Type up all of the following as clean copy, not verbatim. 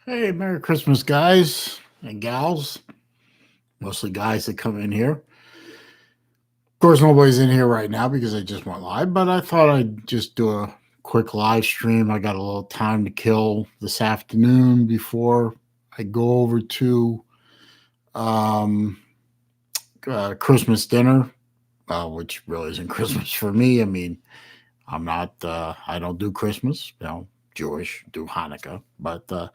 Hey, Merry Christmas, guys and gals. Mostly guys that come in here. Of course, nobody's in here right now because I just went live, but I thought I'd just do a quick live stream. I got a little time to kill this afternoon before I go over to um, Christmas dinner, which really isn't Christmas for me. I mean, I don't do Christmas, Jewish, do Hanukkah, but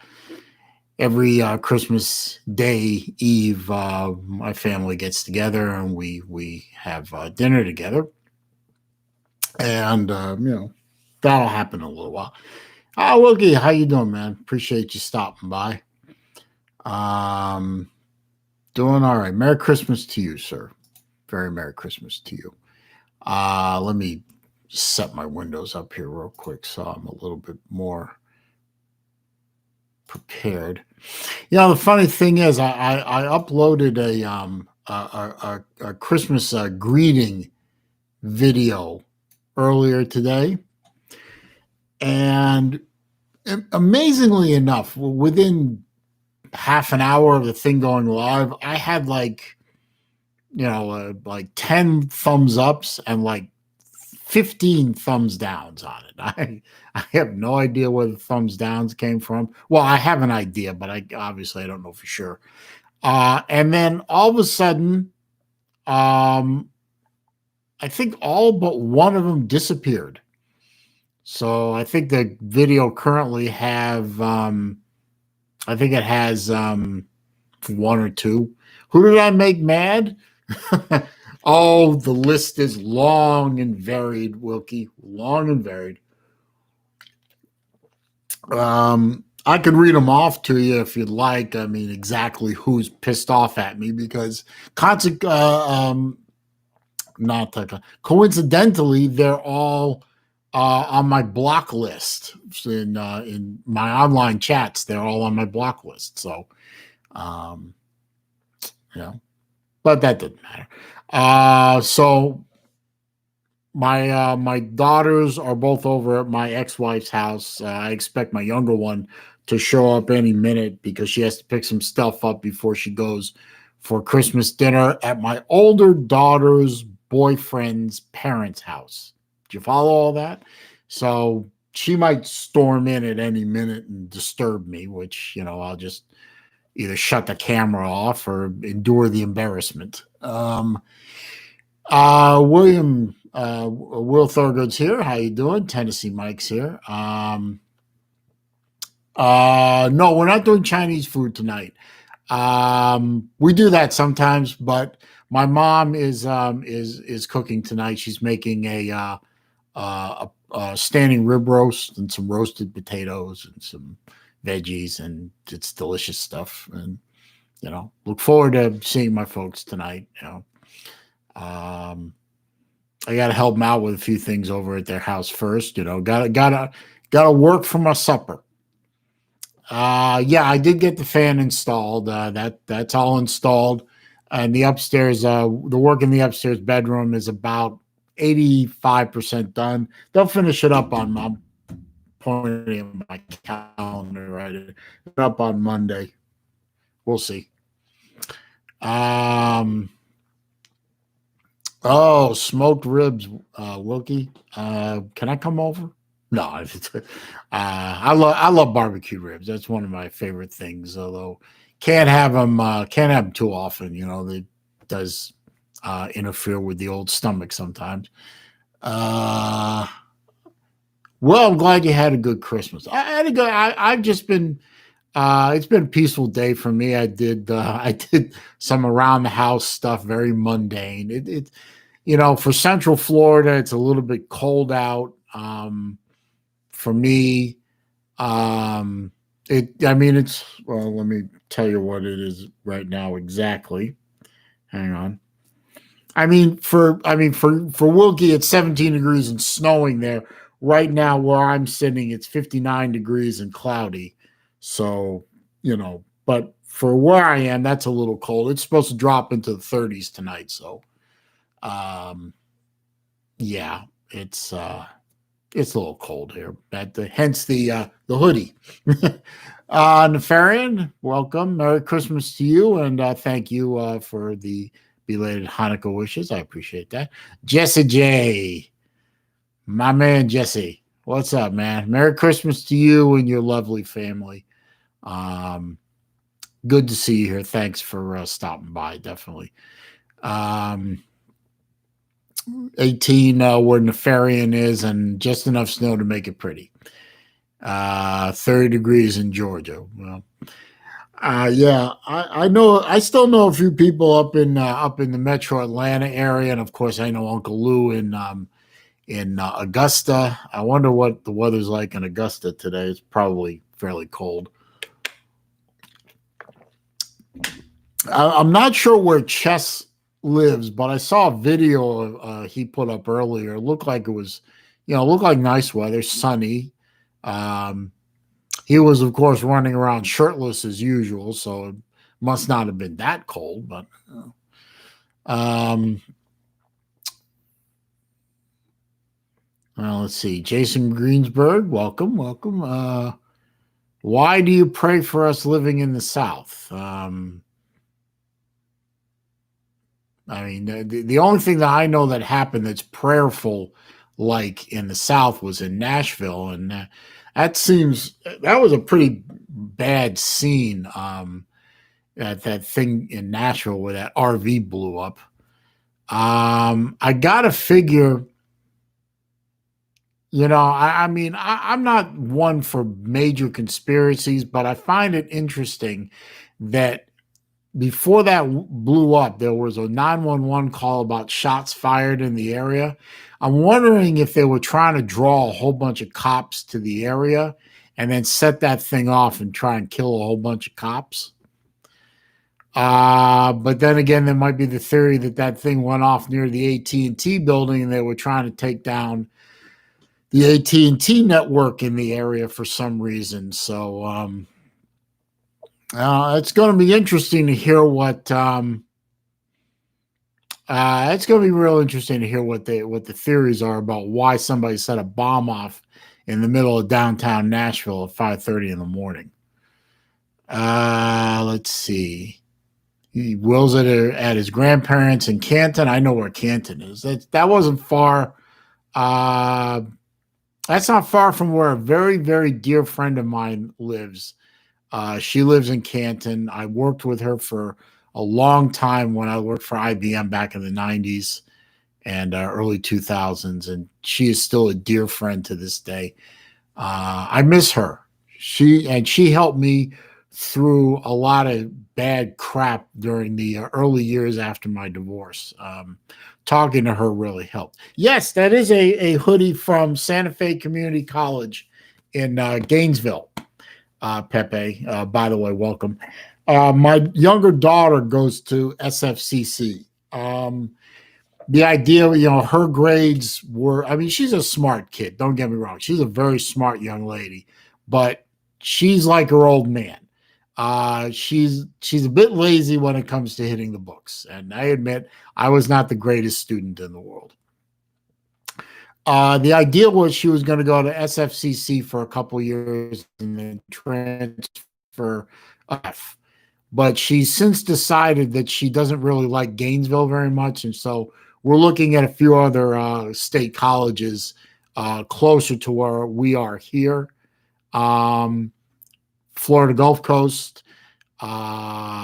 every Christmas Day Eve, my family gets together and we have dinner together, and that'll happen in a little while. Wilkie, how you doing, man? Appreciate you stopping by. Um, Doing all right. Merry Christmas to you, sir. Very Merry Christmas to you. Let me set my windows up here real quick so I'm a little bit more prepared. The funny thing is, I uploaded a Christmas greeting video earlier today, and amazingly enough, within half an hour of the thing going live, I had like 10 thumbs ups and like 15 thumbs downs on it. I have no idea where the thumbs downs came from. Well, I have an idea, but I don't know for sure. And then all of a sudden, I think all but one of them disappeared. So I think the video currently I think it has one or two. Who did I make mad? Oh, the list is long and varied, Wilkie. Long and varied. I could read them off to you if you'd like. I mean, exactly who's pissed off at me because not coincidentally, they're all on my block list in my online chats. They're all on my block list. So, um, but that doesn't matter. So my daughters are both over at my ex-wife's house. I expect my younger one to show up any minute because she has to pick some stuff up before she goes for Christmas dinner at my older daughter's boyfriend's parents' house. Did you follow all that? So she might storm in at any minute and disturb me, which I'll just either shut the camera off or endure the embarrassment. Will Thurgood's here. How you doing? Tennessee Mike's here. No, we're not doing Chinese food tonight. We do that sometimes, but my mom is cooking tonight. She's making a standing rib roast and some roasted potatoes and some veggies, and it's delicious stuff. And look forward to seeing my folks tonight. I got to help them out with a few things over at their house first. Gotta work for my supper. Yeah, I did get the fan installed. That's all installed, and the upstairs, the work in the upstairs bedroom is about 85% done. They'll finish it up on my pointing at my calendar right up on Monday. We'll see. Oh, smoked ribs, Wilkie. Can I come over? No, I love barbecue ribs. That's one of my favorite things. Although can't have them too often. It does interfere with the old stomach sometimes. Well, I'm glad you had a good Christmas. I had a good. I've just been. It's been a peaceful day for me. I did some around the house stuff, very mundane. For Central Florida, it's a little bit cold out. For me, it's well. Let me tell you what it is right now exactly. Hang on. For Wilkie, it's 17 degrees and snowing there. Right now, where I'm sitting, it's 59 degrees and cloudy. So, but for where I am, that's a little cold. It's supposed to drop into the 30s tonight. So, yeah, it's it's a little cold here. Hence the hoodie. Nefarian, welcome. Merry Christmas to you, and thank you for the belated Hanukkah wishes. I appreciate that. Jesse J, my man Jesse, what's up, man? Merry Christmas to you and your lovely family. Good to see you here. Thanks for stopping by. Definitely. 18 where Nefarian is, and just enough snow to make it pretty. 30 degrees in Georgia. Well, yeah, I know. I still know a few people up in the Metro Atlanta area, and of course, I know Uncle Lou in Augusta. I wonder what the weather's like in Augusta today. It's probably fairly cold. I'm not sure where Chess lives, but I saw a video he put up earlier. It looked like it was, looked like nice weather, sunny. He was, of course, running around shirtless as usual, so it must not have been that cold. But well, let's see. Jason Greensburg, welcome. Why do you pray for us living in the South? I mean, the only thing that I know that happened that's prayerful, like in the South, was in Nashville, and that was a pretty bad scene. That thing in Nashville where that RV blew up. I gotta figure. I mean, I'm not one for major conspiracies, but I find it interesting that before that blew up, there was a 911 call about shots fired in the area. I'm wondering if they were trying to draw a whole bunch of cops to the area and then set that thing off and try and kill a whole bunch of cops. But then again, there might be the theory that thing went off near the AT&T building and they were trying to take down the AT&T network in the area for some reason. So, it's going to be interesting to hear what. It's going to be real interesting to hear what the theories are about why somebody set a bomb off in the middle of downtown Nashville at 5:30 in the morning. Let's see. He wills it at his grandparents in Canton. I know where Canton is. That wasn't far. That's not far from where a very, very dear friend of mine lives. She lives in Canton. I worked with her for a long time when I worked for IBM back in the 90s and early 2000s, and she is still a dear friend to this day. I miss her. She helped me through a lot of bad crap during the early years after my divorce. Talking to her really helped. Yes, that is a hoodie from Santa Fe Community College in Gainesville. Pepe, by the way, welcome. My younger daughter goes to SFCC. The idea, her grades were, I mean, she's a smart kid. Don't get me wrong. She's a very smart young lady, but she's like her old man. She's a bit lazy when it comes to hitting the books. And I admit I was not the greatest student in the world. The idea was she was going to go to SFCC for a couple years and then transfer F. But she's since decided that she doesn't really like Gainesville very much. And so we're looking at a few other state colleges closer to where we are here. Florida Gulf Coast,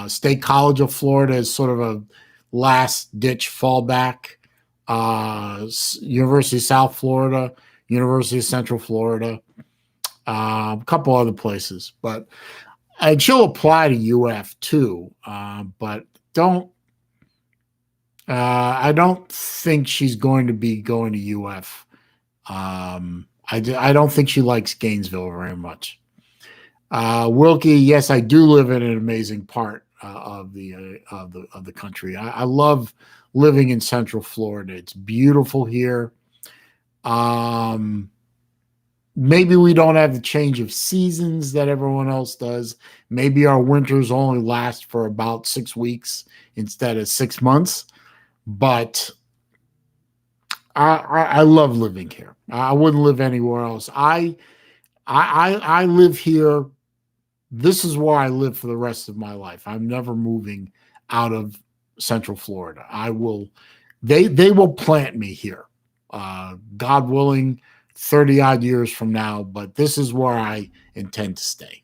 State College of Florida is sort of a last-ditch fallback. University of South Florida, University of Central Florida, a couple other places. But and she'll apply to UF too, but I don't think she's going to be going to UF. I don't think she likes Gainesville very much. Wilkie, yes, I do live in an amazing part of the country. I love living in Central Florida. It's beautiful here. Maybe we don't have the change of seasons that everyone else does. Maybe our winters only last for about 6 weeks instead of 6 months. But I love living here. I wouldn't live anywhere else. I live here. This is where I live for the rest of my life. I'm never moving out of Central Florida. I will. They will plant me here, God willing, 30 odd years from now. But this is where I intend to stay.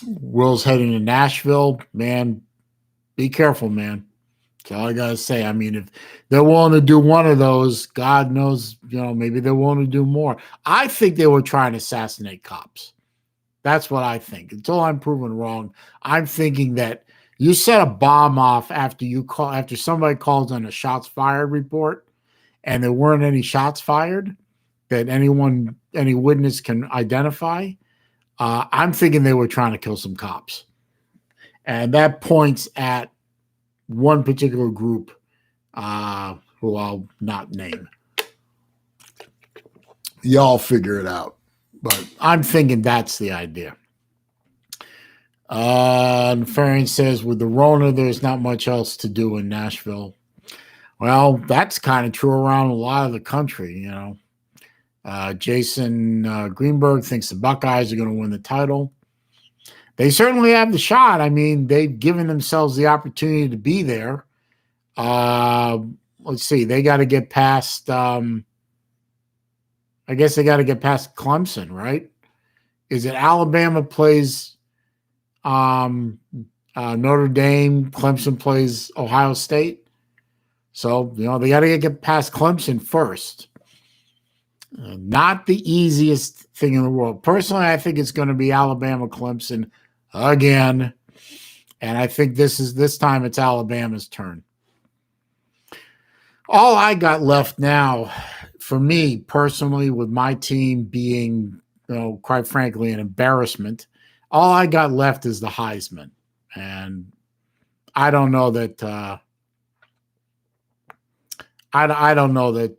Will's heading to Nashville. Man, be careful, man. That's all I gotta say. I mean, if they're willing to do one of those, God knows, maybe they're willing to do more. I think they were trying to assassinate cops. That's what I think. Until I'm proven wrong, I'm thinking that you set a bomb off after somebody calls on a shots fired report, and there weren't any shots fired that any witness can identify. I'm thinking they were trying to kill some cops, and that points at one particular group who I'll not name. Y'all figure it out. But I'm thinking that's the idea. Farian says, with the Rona, there's not much else to do in Nashville. Well, that's kind of true around a lot of the country, Jason Greenberg thinks the Buckeyes are going to win the title. They certainly have the shot. I mean, they've given themselves the opportunity to be there. Let's see. They got to get past I guess they got to get past Clemson, right? Is it Alabama plays Notre Dame, Clemson plays Ohio State? So, they got to get past Clemson first. Not the easiest thing in the world. Personally, I think it's going to be Alabama, Clemson again. And I think this time it's Alabama's turn. All I got left now, for me personally, with my team being, quite frankly, an embarrassment, all I got left is the Heisman. And I don't know that I don't know that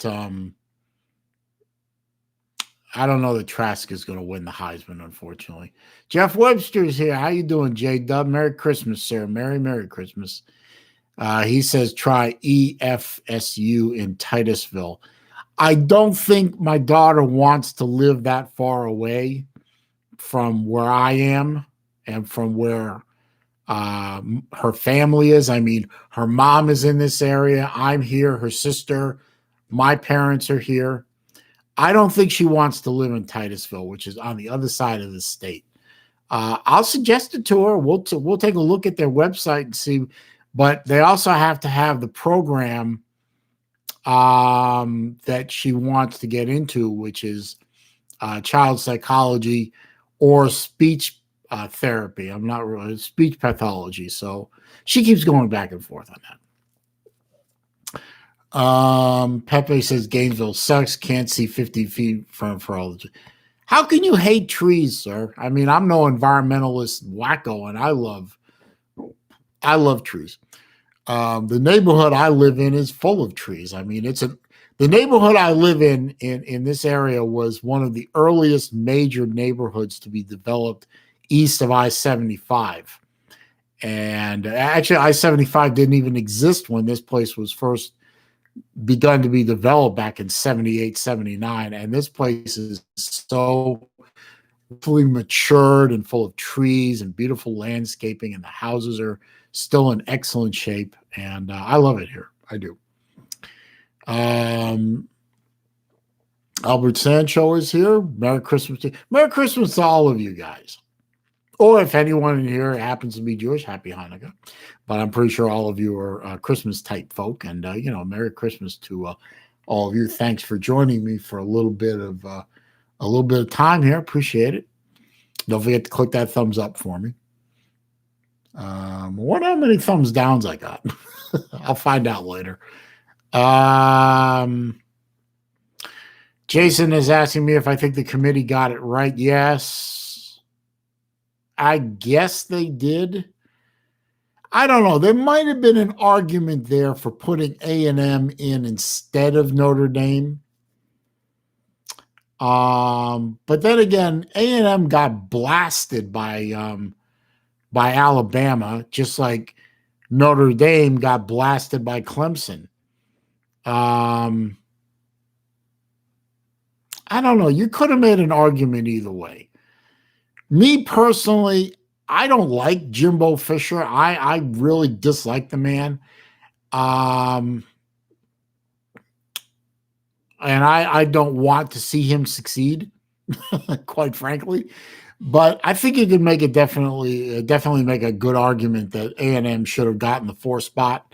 Trask is going to win the Heisman, unfortunately. Jeff Webster's here. How you doing, J-Dub? Merry Christmas, sir. Merry Christmas. He says try EFSU in Titusville. I don't think my daughter wants to live that far away from where I am and from where her family is. I mean, her mom is in this area. I'm here. Her sister, my parents are here. I don't think she wants to live in Titusville, which is on the other side of the state. I'll suggest it to her. We'll take a look at their website and see. But they also have to have the program that she wants to get into, which is child psychology or speech therapy. I'm not really speech pathology. So she keeps going back and forth on that. Pepe says Gainesville sucks. Can't see 50 feet for all the. How can you hate trees, sir? I mean, I'm no environmentalist wacko, and I love trees. The neighborhood I live in is full of trees. I mean, the neighborhood I live in this area was one of the earliest major neighborhoods to be developed east of I-75. And actually, I-75 didn't even exist when this place was first begun to be developed back in 78, 79. And this place is so fully matured and full of trees and beautiful landscaping, and the houses are still in excellent shape, and I love it here. I do. Albert Sancho is here. Merry Christmas to all of you guys. Or if anyone in here happens to be Jewish, happy Hanukkah. But I'm pretty sure all of you are Christmas type folk, and Merry Christmas to all of you. Thanks for joining me for a little bit of time here. Appreciate it. Don't forget to click that thumbs up for me. I wonder how many thumbs downs I got. I'll find out later. Jason is asking me if I think the committee got it right. Yes. I guess they did. I don't know. There might have been an argument there for putting A&M in instead of Notre Dame. But then again, A&M got blasted by Alabama, just like Notre Dame got blasted by Clemson. I don't know. You could have made an argument either way. Me personally, I don't like Jimbo Fisher. I really dislike the man. And I don't want to see him succeed, quite frankly. But I think you could make it definitely make a good argument that A&M should have gotten the 4 spot.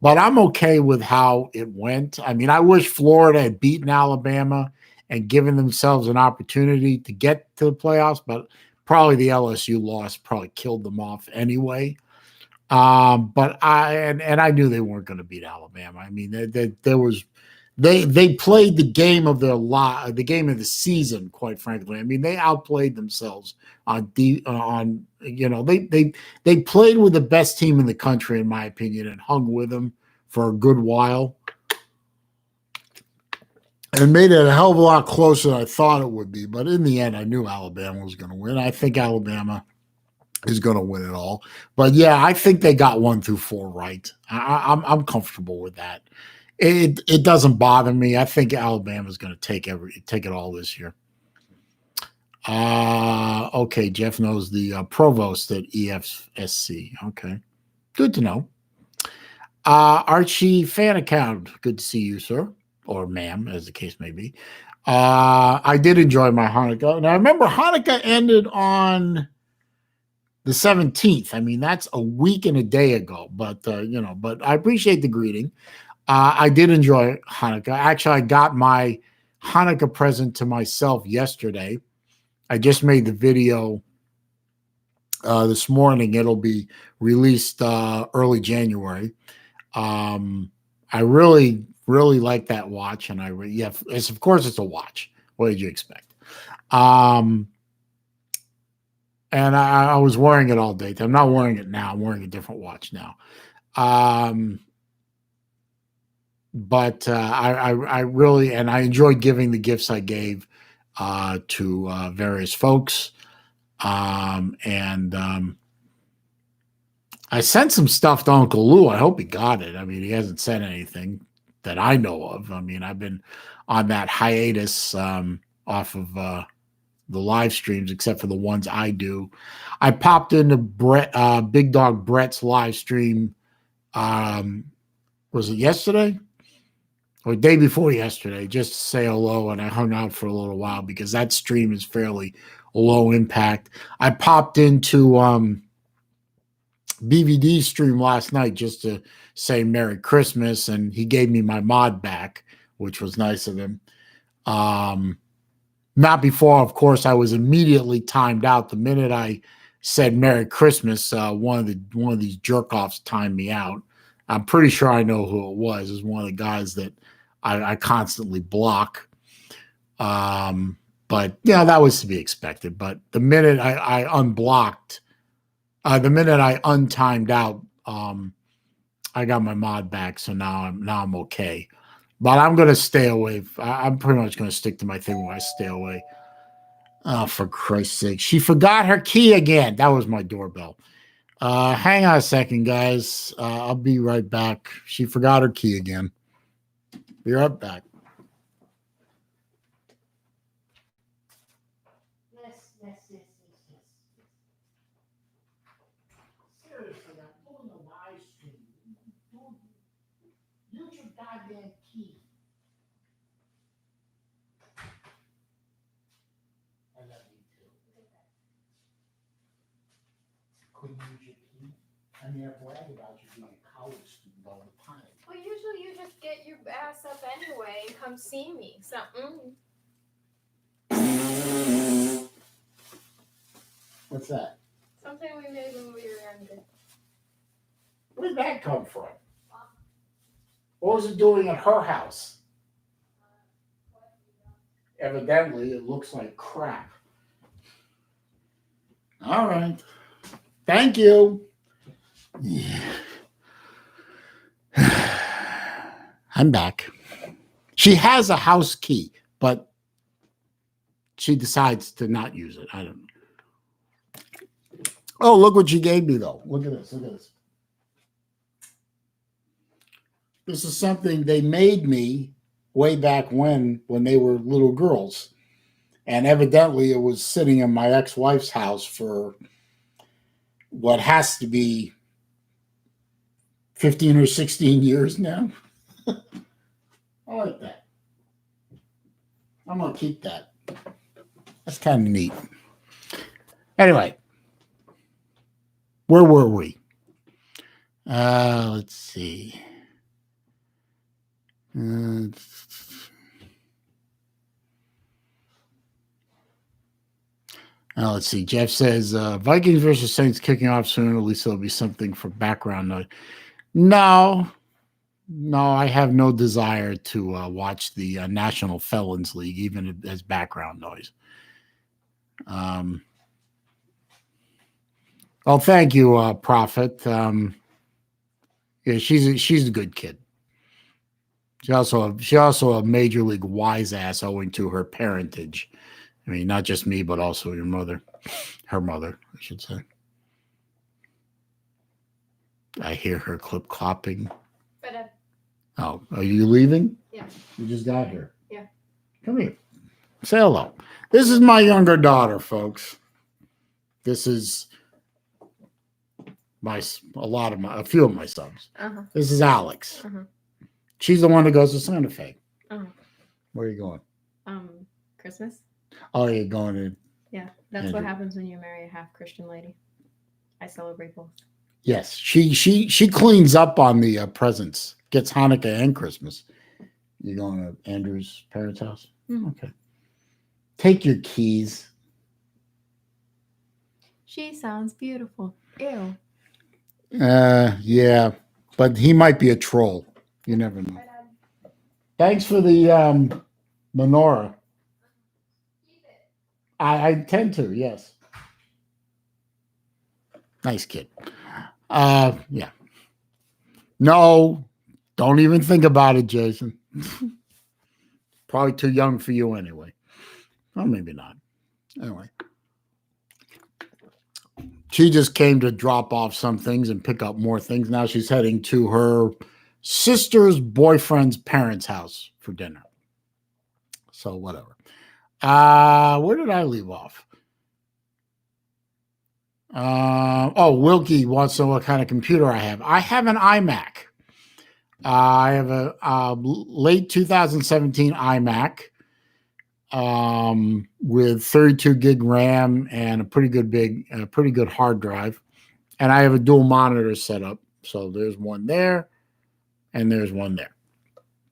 But I'm okay with how it went. I mean, I wish Florida had beaten Alabama and given themselves an opportunity to get to the playoffs, but probably the LSU loss probably killed them off anyway. But I knew they weren't going to beat Alabama. I mean, they played the game of their life, the game of the season. Quite frankly, I mean, they outplayed themselves they played with the best team in the country, in my opinion, and hung with them for a good while, and made it a hell of a lot closer than I thought it would be. But in the end, I knew Alabama was going to win. I think Alabama is going to win it all. But yeah, I think they got 1 through 4 right. I'm comfortable with that. It doesn't bother me. I think Alabama's going to take it all this year. Okay, Jeff knows the provost at EFSC. Okay, good to know. Archie fan account. Good to see you, sir, or ma'am, as the case may be. I did enjoy my Hanukkah. Now, I remember Hanukkah ended on the 17th. I mean, that's a week and a day ago, but but I appreciate the greeting. I did enjoy Hanukkah. Actually, I got my Hanukkah present to myself yesterday. I just made the video this morning. It'll be released early January. I really, really like that watch, and of course it's a watch. What did you expect? And I was wearing it all day. I'm not wearing it now. I'm wearing a different watch now. But I really, and I enjoyed giving the gifts I gave to various folks. I sent some stuff to Uncle Lou. I hope he got it. I mean, he hasn't sent anything that I know of. I mean, I've been on that hiatus off of the live streams, except for the ones I do. I popped into Big Dog Brett's live stream. Was it yesterday? Or day before yesterday, just to say hello, and I hung out for a little while because that stream is fairly low impact. I popped into BVD stream last night just to say Merry Christmas, and he gave me my mod back, which was nice of him. Not before, of course, I was immediately timed out. The minute I said Merry Christmas, one of these jerk-offs timed me out. I'm pretty sure I know who it was. It was one of the guys that I constantly block. But yeah, that was to be expected. But the minute I unblocked, the minute I untimed out, I got my mod back. So now I'm okay. But I'm gonna stay away. I'm pretty much gonna stick to my thing where I stay away. Oh, for Christ's sake. She forgot her key again. That was my doorbell. Hang on a second, guys. I'll be right back. She forgot her key again. Be right back. Yes. Seriously, I'm doing a live stream. Use your goddamn key. I love you too. Couldn't use your key? I mean, I brag about you being a college student all the time. Well, usually you just get your ass up anyway and come see me. So, What's that? Something we made when we were younger. Where did that come from? What was it doing at her house? Evidently, it looks like crap. All right. Thank you. Yeah. I'm back. She has a house key, but she decides to not use it. I don't know. Oh, look what she gave me, though. Look at this. This is something they made me way back when they were little girls. And evidently it was sitting in my ex-wife's house for what has to be 15 or 16 years now. I like that. I'm going to keep that. That's kind of neat. Anyway, where were we? Let's see. Let's see. Jeff says Vikings versus Saints kicking off soon. At least there'll be something for background noise. No, I have no desire to watch the National Felons League, even as background noise. Well, thank you, Prophet. Yeah, she's a good kid. She also a major league wise ass owing to her parentage. I mean, not just me, but also your mother, her mother, I should say. I hear her clip clopping. Oh, are you leaving? Yeah. You just got here. Yeah. Come here. Say hello. This is my younger daughter, folks. This is a few of my sons. Uh-huh. This is Alex. Uh-huh. She's the one that goes to Santa Fe. Uh-huh. Where are you going? Christmas. Oh, you're going to. Yeah, that's what happens when you marry a half Christian lady. I celebrate both. Yes, she cleans up on the presents. Gets Hanukkah and Christmas. You going to Andrew's parents' house? Mm-hmm. Okay. Take your keys. She sounds beautiful. Ew. Yeah, but he might be a troll. You never know. Thanks for the menorah. I tend to, yes. Nice kid. Yeah. No, don't even think about it, Jason. Probably too young for you anyway. Well, maybe not. Anyway. She just came to drop off some things and pick up more things. Now she's heading to her sister's boyfriend's parents' house for dinner. So whatever. Where did I leave off? Wilkie wants to know what kind of computer I have. I have an iMac. I have a late 2017 iMac with 32 gig RAM and a pretty good hard drive. And I have a dual monitor set up. So there's one there and there's one there.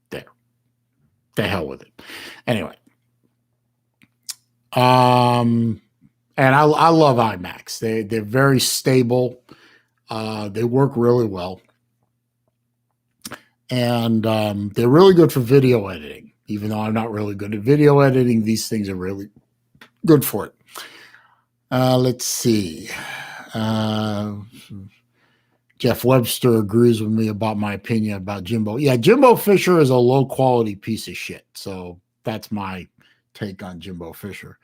There. The hell with it. Anyway. And I love iMacs. They're very stable. They work really well. And they're really good for video editing. Even though I'm not really good at video editing, these things are really good for it. Let's see. Jeff Webster agrees with me about my opinion about Jimbo. Yeah, Jimbo Fisher is a low-quality piece of shit. So that's my take on Jimbo Fisher.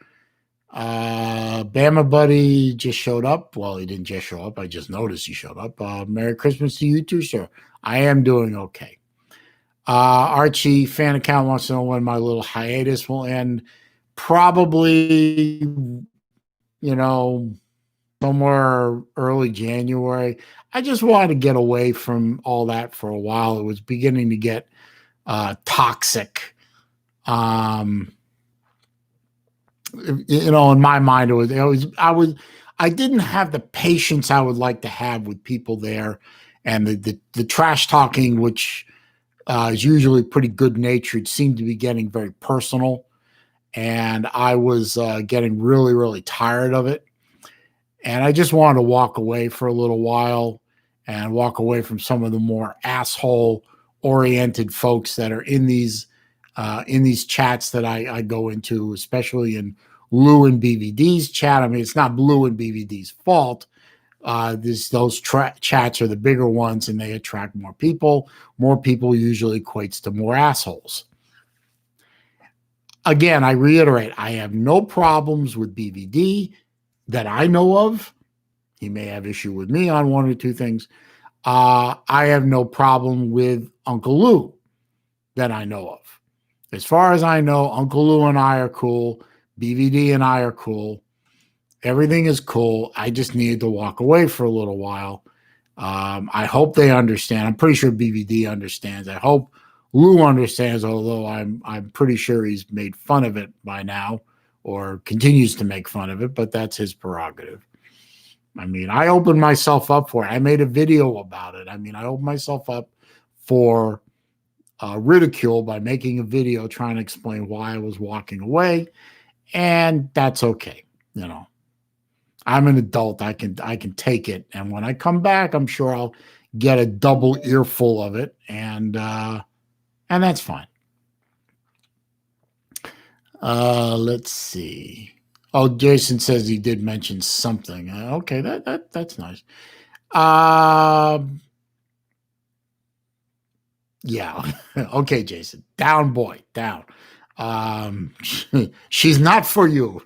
Bama Buddy just showed up. Well, he didn't just show up. I just noticed he showed up. Merry Christmas to you too, sir. I am doing okay. Archie fan account wants to know when my little hiatus will end. Probably, somewhere early January. I just wanted to get away from all that for a while. It was beginning to get toxic. In my mind, I didn't have the patience I would like to have with people there, and the trash talking, which is usually pretty good natured, seemed to be getting very personal, and I was getting really, really tired of it, and I just wanted to walk away for a little while and walk away from some of the more asshole oriented folks that are in these chats that I go into, especially in Lou and BVD's chat. I mean, it's not Lou and BVD's fault. Those chats are the bigger ones, and they attract more people. More people usually equates to more assholes. Again, I reiterate, I have no problems with BVD that I know of. He may have issue with me on one or two things. I have no problem with Uncle Lou that I know of. As far as I know, Uncle Lou and I are cool. BVD and I are cool. Everything is cool. I just needed to walk away for a little while. I hope they understand. I'm pretty sure BVD understands. I hope Lou understands, although I'm pretty sure he's made fun of it by now or continues to make fun of it, but that's his prerogative. I mean, I opened myself up for it. I made a video about it. I mean, I opened myself up for ridicule by making a video trying to explain why I was walking away, and that's okay. You know, I'm an adult. I can take it, and when I come back, I'm sure I'll get a double earful of it, and that's fine. Let's see. Oh, Jason says he did mention something. Okay, that's nice. Yeah. Okay, Jason. Down, boy. Down. She's not for you.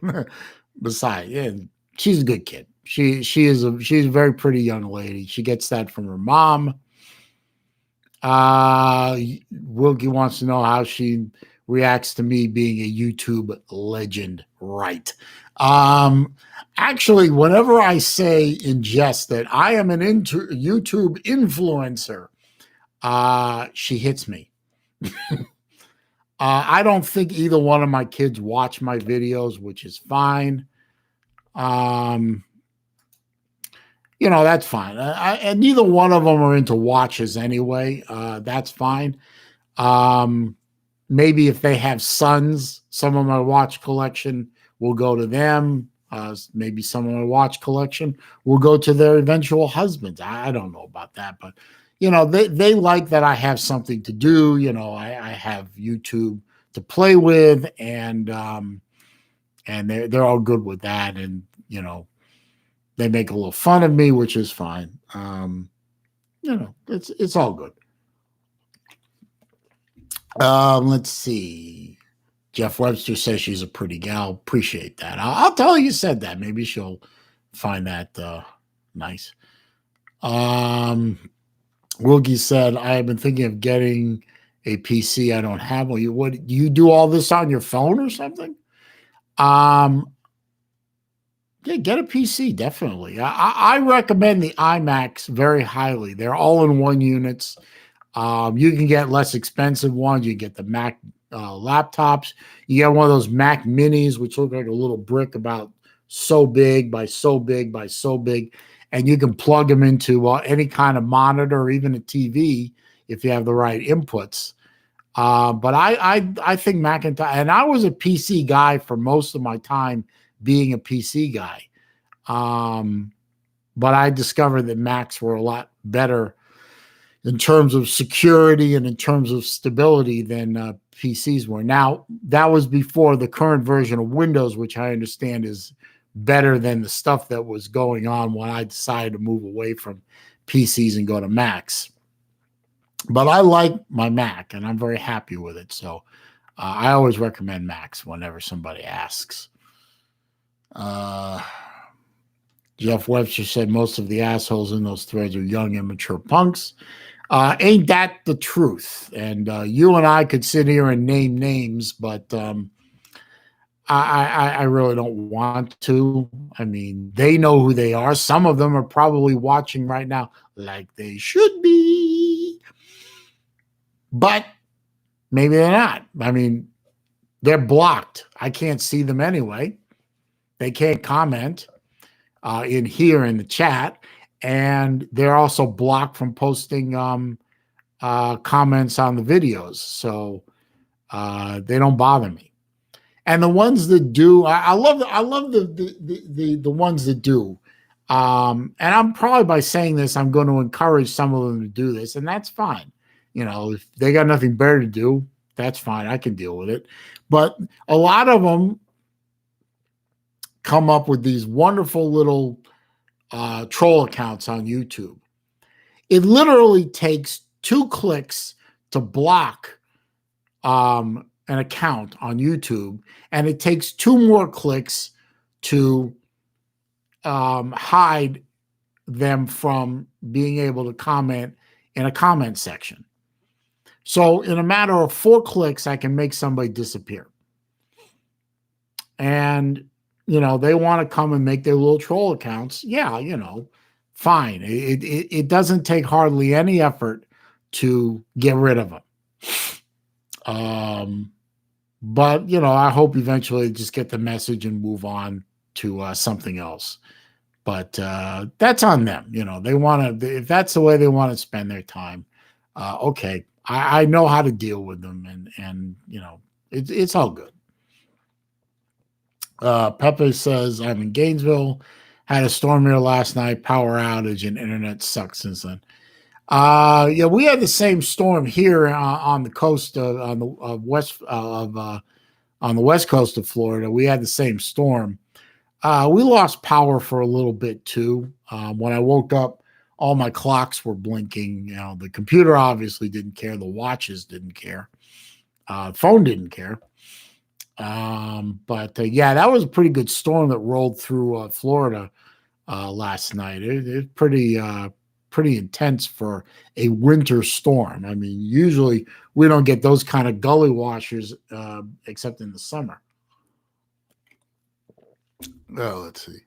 Besides, yeah, she's a good kid. She's a very pretty young lady. She gets that from her mom. Wilkie wants to know how she reacts to me being a YouTube legend, right? Actually, whenever I say in jest that I am an YouTube influencer, she hits me. I don't think either one of my kids watch my videos, which is fine. You know, that's fine. And neither one of them are into watches anyway. That's fine. Maybe if they have sons, some of my watch collection will go to them. Maybe some of my watch collection will go to their eventual husbands. I don't know about that, but you know, they like that I have something to do. You know, I have YouTube to play with, and they're all good with that. And you know, they make a little fun of me, which is fine. You know, it's all good. Let's see. Jeff Webster says she's a pretty gal. Appreciate that. I'll tell her you said that. Maybe she'll find that nice. Wilkie said, I have been thinking of getting a PC. I don't have one. What, you do all this on your phone or something? Yeah, get a PC, definitely. I recommend the iMacs very highly. They're all-in-one units. You can get less expensive ones. You get the Mac laptops. You get one of those Mac Minis, which look like a little brick about so big by so big by so big. And you can plug them into any kind of monitor or even a TV if you have the right inputs. But I think Macintosh, and I was a PC guy for most of my time being a PC guy. But I discovered that Macs were a lot better in terms of security and in terms of stability than PCs were. Now, that was before the current version of Windows, which I understand is better than the stuff that was going on when I decided to move away from PCs and go to Macs. But I like my Mac, and I'm very happy with it. So I always recommend Macs whenever somebody asks. Jeff Webster said most of the assholes in those threads are young, immature punks. Ain't that the truth? And you and I could sit here and name names, but I really don't want to. I mean, they know who they are. Some of them are probably watching right now like they should be. But maybe they're not. I mean, they're blocked. I can't see them anyway. They can't comment in here in the chat. And they're also blocked from posting comments on the videos. So they don't bother me. And the ones that do, I love the ones that do. And I'm probably, by saying this, I'm going to encourage some of them to do this, and that's fine. You know, if they got nothing better to do, that's fine. I can deal with it. But a lot of them come up with these wonderful little troll accounts on YouTube. It literally takes 2 clicks to block an account on YouTube, and it takes 2 more clicks to hide them from being able to comment in a comment section. So in a matter of 4 clicks, I can make somebody disappear. And, they want to come and make their little troll accounts. Yeah, fine. It doesn't take hardly any effort to get rid of them. But, I hope eventually just get the message and move on to something else. But that's on them. They want to, if that's the way they want to spend their time, okay. I know how to deal with them, and it's all good. Pepe says, I'm in Gainesville, had a storm here last night, power outage, and internet sucks since then. Yeah, we had the same storm here on the coast on the west coast of Florida. We had the same storm. We lost power for a little bit too. When I woke up, all my clocks were blinking. The computer obviously didn't care. The watches didn't care. Phone didn't care. But yeah, that was a pretty good storm that rolled through Florida last night. It's pretty intense for a winter storm. I mean, usually we don't get those kind of gully washers except in the summer. Oh, let's see.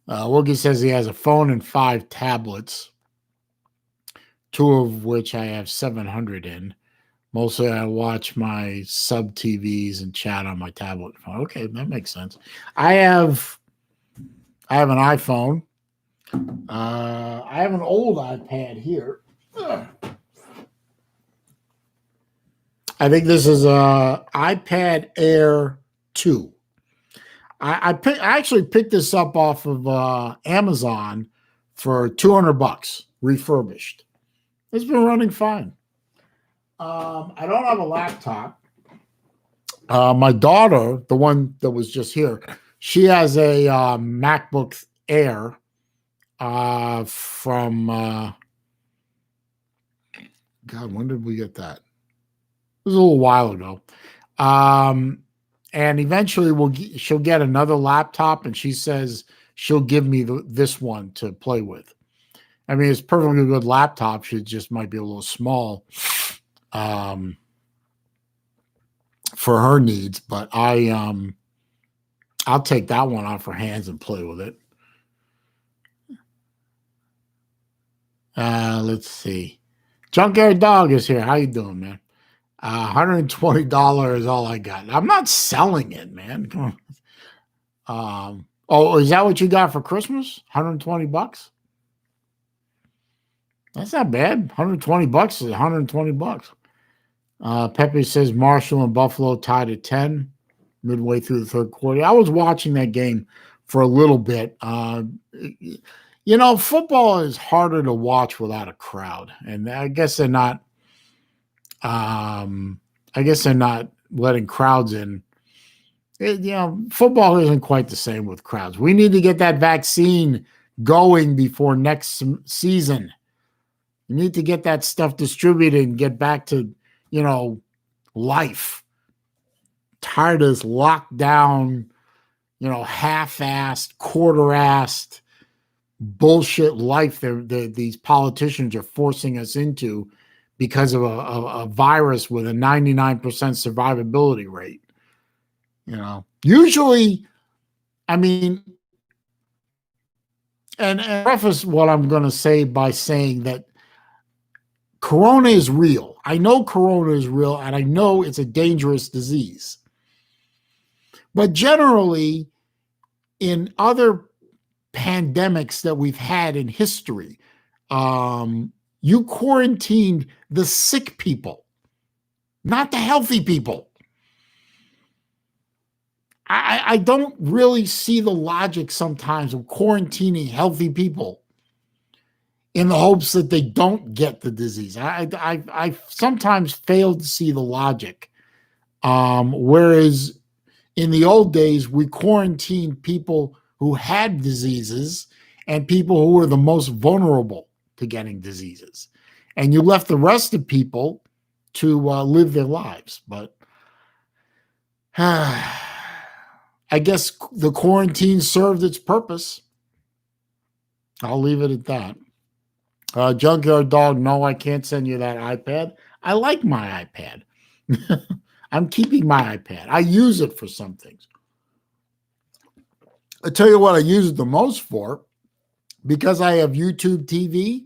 Woogie says he has a phone and 5 tablets, 2 of which I have 700 in. Mostly I watch my sub TVs and chat on my tablet phone. Okay, that makes sense. I have an iPhone. I have an old iPad here. I think this is a iPad Air 2. I actually picked this up off of Amazon for $200 refurbished. It's been running fine. I don't have a laptop. My daughter, the one that was just here, she has a MacBook Air from God, when did we get that? It was a little while ago. And eventually she'll get another laptop, and she says she'll give me this one to play with. I mean, it's a perfectly good laptop. She just might be a little small for her needs, but I'll take that one off her hands and play with it. Let's see. Junkyard Dog is here. How you doing, man? $120 is all I got. I'm not selling it, man. Come on. Oh, is that what you got for Christmas? $120? That's not bad. $120 is $120. Pepe says Marshall and Buffalo tied at 10 midway through the third quarter. I was watching that game for a little bit. Football is harder to watch without a crowd, and I guess they're not. Letting crowds in. Football isn't quite the same with crowds. We need to get that vaccine going before next season. You need to get that stuff distributed and get back to, life. Tired of this lockdown, half-assed, quarter-assed bullshit life that these politicians are forcing us into because of a virus with a 99% survivability rate. Usually, I mean, and preface what I'm going to say by saying that Corona is real. I know Corona is real, and I know it's a dangerous disease. But generally, in other pandemics that we've had in history, you quarantined the sick people, not the healthy people. I don't really see the logic sometimes of quarantining healthy people in the hopes that they don't get the disease. I sometimes fail to see the logic. Whereas in the old days, we quarantined people who had diseases and people who were the most vulnerable to getting diseases. And you left the rest of people to live their lives. But I guess the quarantine served its purpose. I'll leave it at that. Junkyard Dog, no, I can't send you that iPad. I like my iPad. I'm keeping my iPad. I use it for some things. I tell you what I use it the most for, because I have YouTube TV.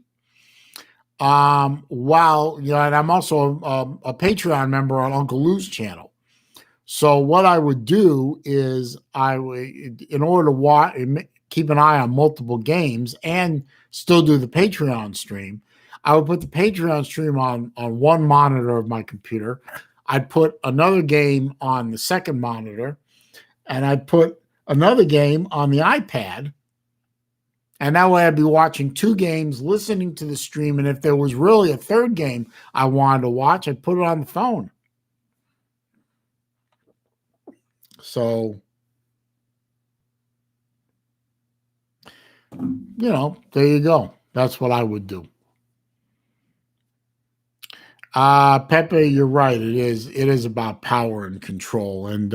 While and I'm also a Patreon member on Uncle Lou's channel. So what I would do is I would, in order to watch, keep an eye on multiple games and still do the Patreon stream, I would put the Patreon stream on one monitor of my computer. I'd put another game on the second monitor, and I'd put another game on the iPad. And that way I'd be watching two games, listening to the stream. And if there was really a third game I wanted to watch, I'd put it on the phone. So, there you go. That's what I would do. Pepe, you're right. It is about power and control. And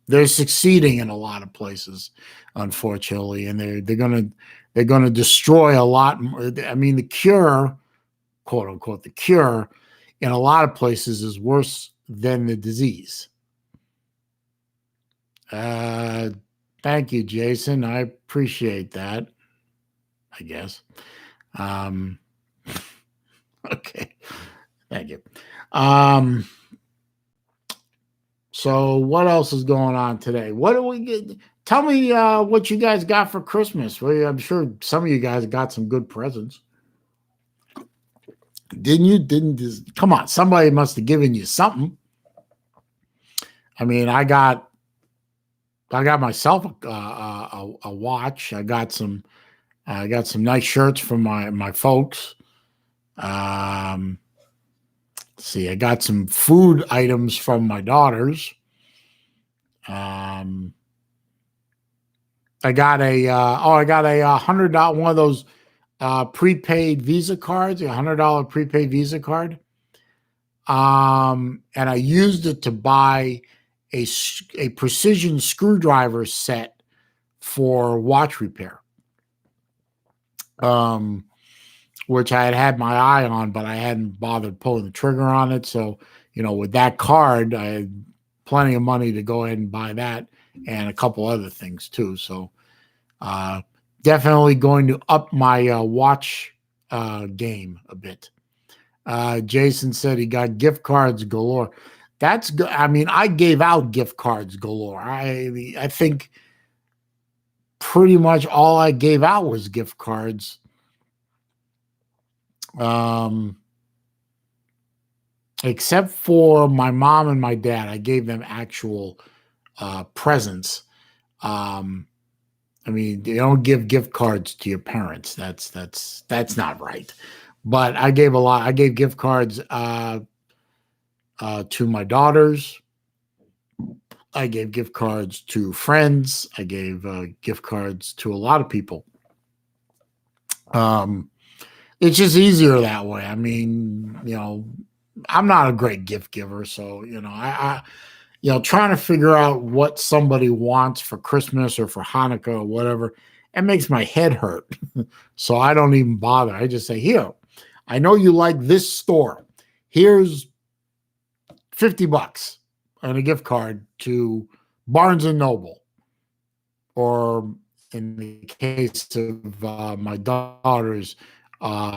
they're succeeding in a lot of places, unfortunately. And they're going to destroy a lot. I mean, the cure, quote unquote, the cure in a lot of places is worse than the disease. Thank you, Jason. I appreciate that, I guess. Okay. Thank you. So what else is going on today? What do we get? Tell me what you guys got for Christmas. Well, I'm sure some of you guys got some good presents. Didn't you? Come on, somebody must have given you something. I mean, I got myself a watch. I got some nice shirts from my folks. Let's see, I got some food items from my daughters. I got a $100 one of those prepaid Visa cards, a $100 prepaid Visa card. And I used it to buy a precision screwdriver set for watch repair. Which I had my eye on, but I hadn't bothered pulling the trigger on it. So, with that card, I had plenty of money to go ahead and buy that and a couple other things too. So, definitely going to up my watch game a bit. Jason said he got gift cards galore. That's good. I mean, I gave out gift cards galore. I think pretty much all I gave out was gift cards. Except for my mom and my dad, I gave them actual presents. I mean, you don't give gift cards to your parents. That's not right. But I gave a lot. I gave gift cards to my daughters. I gave gift cards to friends. I gave gift cards to a lot of people. It's just easier that way. I mean, I'm not a great gift giver, so I trying to figure out what somebody wants for Christmas or for Hanukkah or whatever, it makes my head hurt. So I don't even bother. I just say, here, I know you like this store. Here's $50 and a gift card to Barnes and Noble, or in the case of my daughters,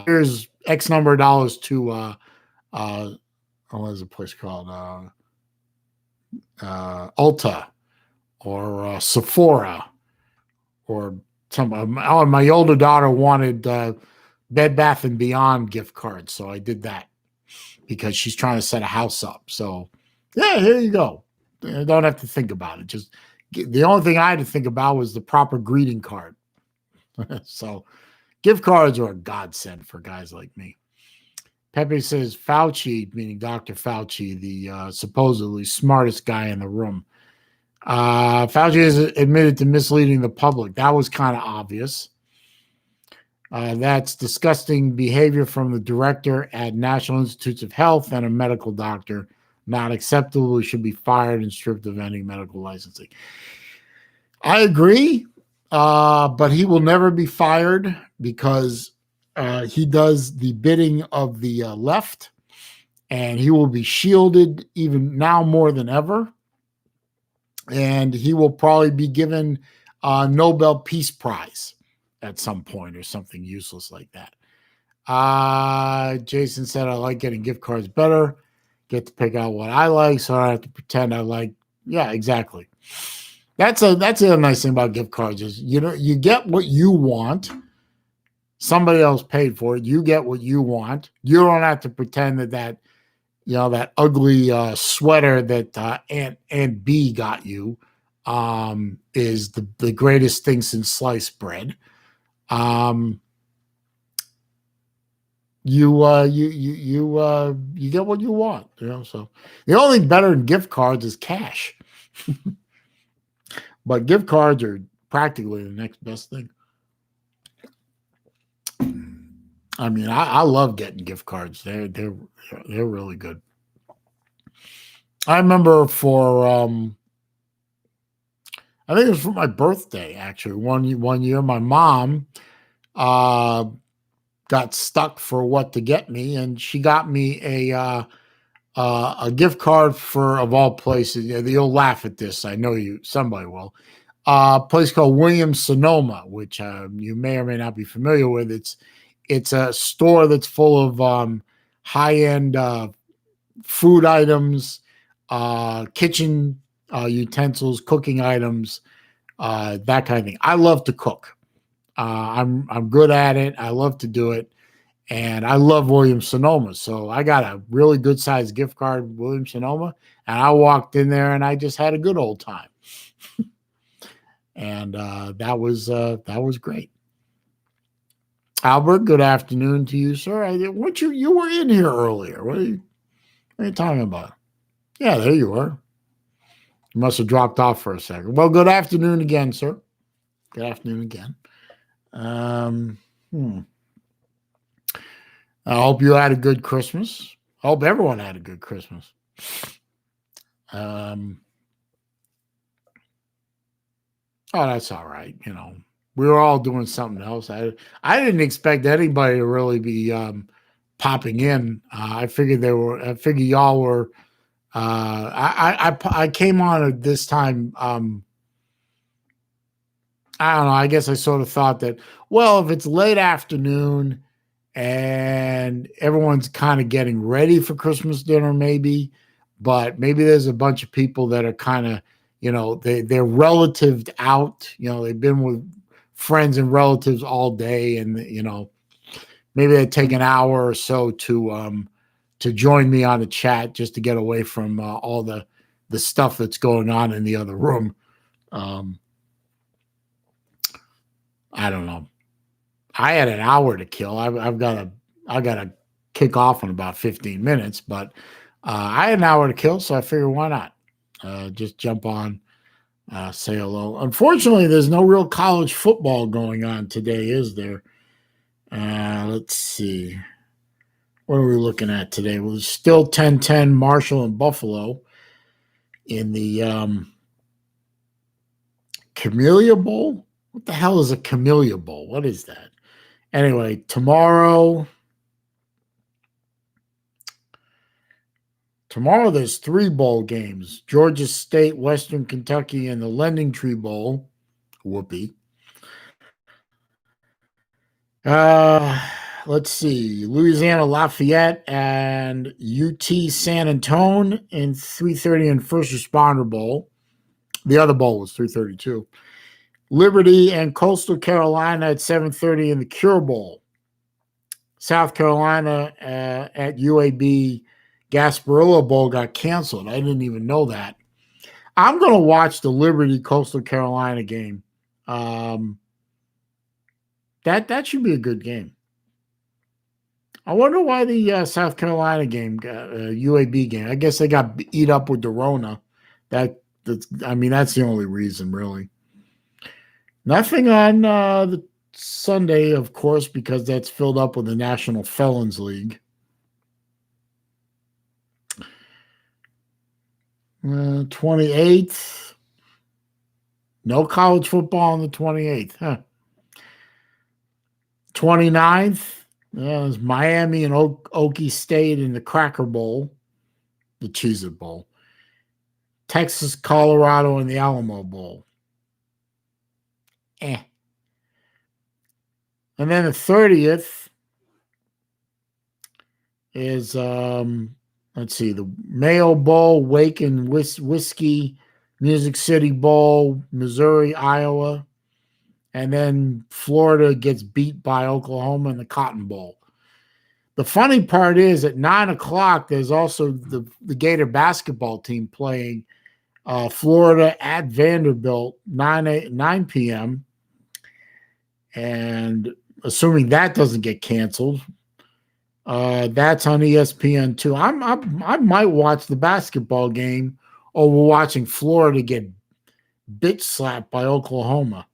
here's X number of dollars to what is the place called? Ulta or Sephora, or some. My older daughter wanted Bed Bath and Beyond gift cards, so I did that because she's trying to set a house up. So, yeah, here you go. You don't have to think about it. Just the only thing I had to think about was the proper greeting card. So, gift cards are a godsend for guys like me. Pepe says Fauci, meaning Dr. Fauci, the supposedly smartest guy in the room. Fauci has admitted to misleading the public. That was kind of obvious. That's disgusting behavior from the director at National Institutes of Health and a medical doctor. Not acceptable. He should be fired and stripped of any medical licensing. I agree, but he will never be fired because he does the bidding of the left, and he will be shielded even now more than ever. And he will probably be given a Nobel Peace Prize at some point or something useless like that. Jason said, I like getting gift cards better. Get to pick out what I like, so I don't have to pretend I like. Yeah, exactly. That's a nice thing about gift cards is, you get what you want. Somebody else paid for it. You get what you want. You don't have to pretend that that ugly sweater that Aunt B got you is the greatest thing since sliced bread. You get what you want, so the only thing better than gift cards is cash. But gift cards are practically the next best thing. I mean, I love getting gift cards. They're really good. I remember for I think it was for my birthday, actually. One year my mom got stuck for what to get me, and she got me a gift card for, of all places. Yeah, you'll laugh at this. I know somebody will. A place called Williams Sonoma, which you may or may not be familiar with. It's a store that's full of high-end food items, kitchen utensils, cooking items, that kind of thing. I love to cook. I'm good at it. I love to do it. And I love Williams Sonoma. So I got a really good sized gift card, Williams Sonoma. And I walked in there and I just had a good old time. And that was great. Albert, good afternoon to you, sir. You were in here earlier. What are you talking about? Yeah, there you were. You must have dropped off for a second. Well, good afternoon again, sir. Good afternoon again. I hope you had a good Christmas. I hope everyone had a good Christmas. Oh, that's all right. We were all doing something else. I didn't expect anybody to really be popping in. I figured y'all were. I came on at this time. I don't know. I guess I sort of thought that, well, if it's late afternoon and everyone's kind of getting ready for Christmas dinner, maybe, but maybe there's a bunch of people that are kind of, they're relative out, they've been with friends and relatives all day, and, maybe they take an hour or so to join me on the chat just to get away from all the stuff that's going on in the other room. I don't know. I had an hour to kill. I got to kick off in about 15 minutes, but I had an hour to kill, so I figured why not? Just jump on, say hello. Unfortunately, there's no real college football going on today, is there? Let's see. What are we looking at today? Well, it's still 10-10 Marshall and Buffalo in the Camellia Bowl. What the hell is a Camellia Bowl? What is that? Anyway, tomorrow there's 3 bowl games. Georgia State, Western Kentucky, and the Lending Tree Bowl. Whoopee. Let's see. Louisiana Lafayette and UT San Antonio in 3:30 and First Responder Bowl. The other bowl was 3:32. Liberty and Coastal Carolina at 7:30 in the Cure Bowl. South Carolina at UAB Gasparilla Bowl got canceled. I didn't even know that. I'm going to watch the Liberty Coastal Carolina game. That should be a good game. I wonder why the South Carolina game, UAB game. I guess they got eat up with the Rona. That's the only reason, really. Nothing on the Sunday, of course, because that's filled up with the National Felons League. 28th. No college football on the 28th, huh? 29th. There's Miami and Okie State in the Cracker Bowl, the Cheez-It Bowl. Texas, Colorado in the Alamo Bowl. And then the 30th is, let's see, the Mayo Bowl, Wake and Whiskey, Music City Bowl, Missouri, Iowa. And then Florida gets beat by Oklahoma in the Cotton Bowl. The funny part is at 9 o'clock, there's also the Gator basketball team playing Florida at Vanderbilt, 9 p.m. And assuming that doesn't get canceled, that's on ESPN too. I might watch the basketball game over watching Florida get bitch slapped by Oklahoma.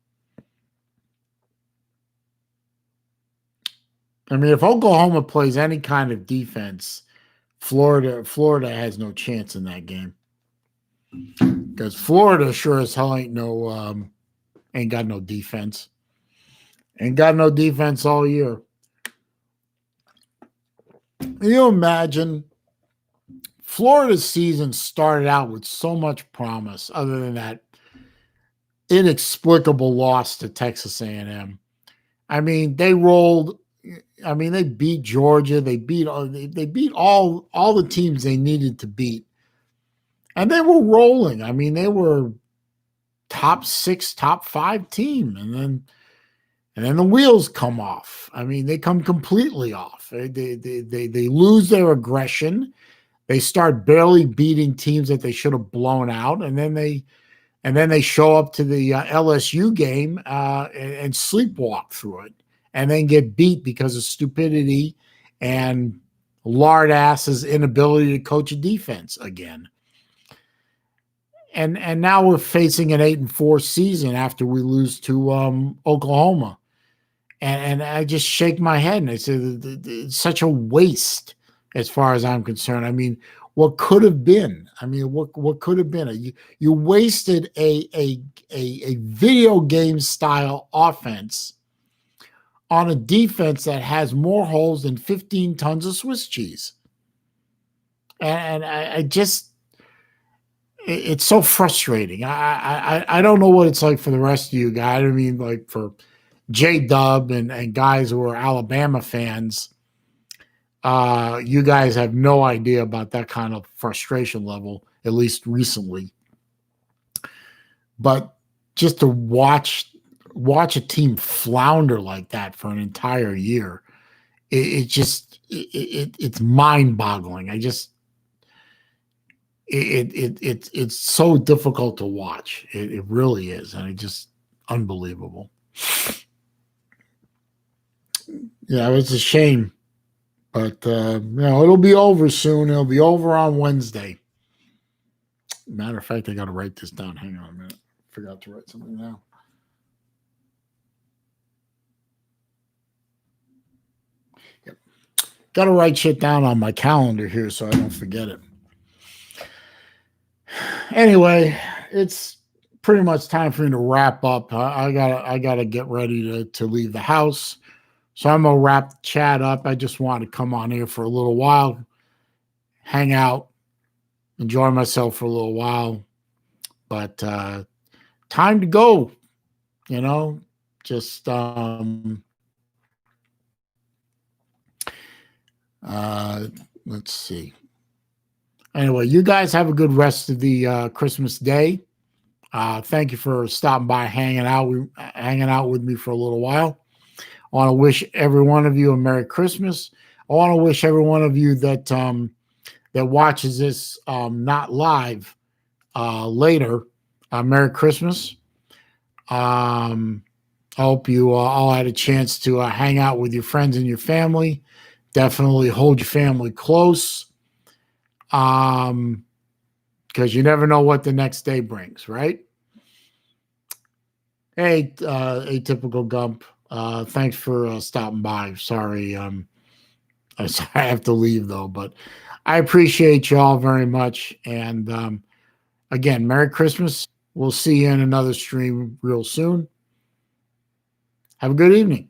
I mean, if Oklahoma plays any kind of defense, Florida has no chance in that game. Because Florida sure as hell ain't got no defense. Ain't got no defense all year. Can you imagine? Florida's season started out with so much promise, other than that inexplicable loss to Texas A&M. I mean, they rolled. I mean, they beat Georgia. They beat all the teams they needed to beat, and they were rolling. I mean, they were top 6, top 5 team, and then the wheels come off. I mean, they come completely off. They lose their aggression. They start barely beating teams that they should have blown out, and then they show up to the LSU game and sleepwalk through it, and then get beat because of stupidity and lard ass's inability to coach a defense again. And now we're facing an 8-4 season after we lose to Oklahoma. And I just shake my head and I say it's such a waste as far as I'm concerned. I mean, what could have been? I mean, what could have been? You wasted a video game style offense on a defense that has more holes than 15 tons of Swiss cheese. And I just, it's so frustrating. I don't know what it's like for the rest of you guys. I mean, like for J-Dub and guys who are Alabama fans, you guys have no idea about that kind of frustration level, at least recently. But just to watch a team flounder like that for an entire year, it's mind-boggling. It's so difficult to watch. It really is, and it's just unbelievable. Yeah, it's a shame, but it'll be over soon. It'll be over on Wednesday. Matter of fact, I got to write this down. Hang on a minute. Forgot to write something down. Yep. Got to write shit down on my calendar here so I don't forget it. Anyway, it's pretty much time for me to wrap up. I gotta get ready to leave the house. So I'm gonna wrap the chat up. I just wanted to come on here for a little while, hang out, enjoy myself for a little while. But time to go, just let's see. Anyway, you guys have a good rest of the Christmas day. Thank you for stopping by, hanging out with me for a little while. I want to wish every one of you a Merry Christmas. I want to wish every one of you that that watches this not live later, Merry Christmas. I hope you all had a chance to hang out with your friends and your family. Definitely hold your family close. Because you never know what the next day brings, right? Hey, Atypical Gump, thanks for stopping by. Sorry, I have to leave though, but I appreciate you all very much. And again, Merry Christmas. We'll see you in another stream real soon. Have a good evening.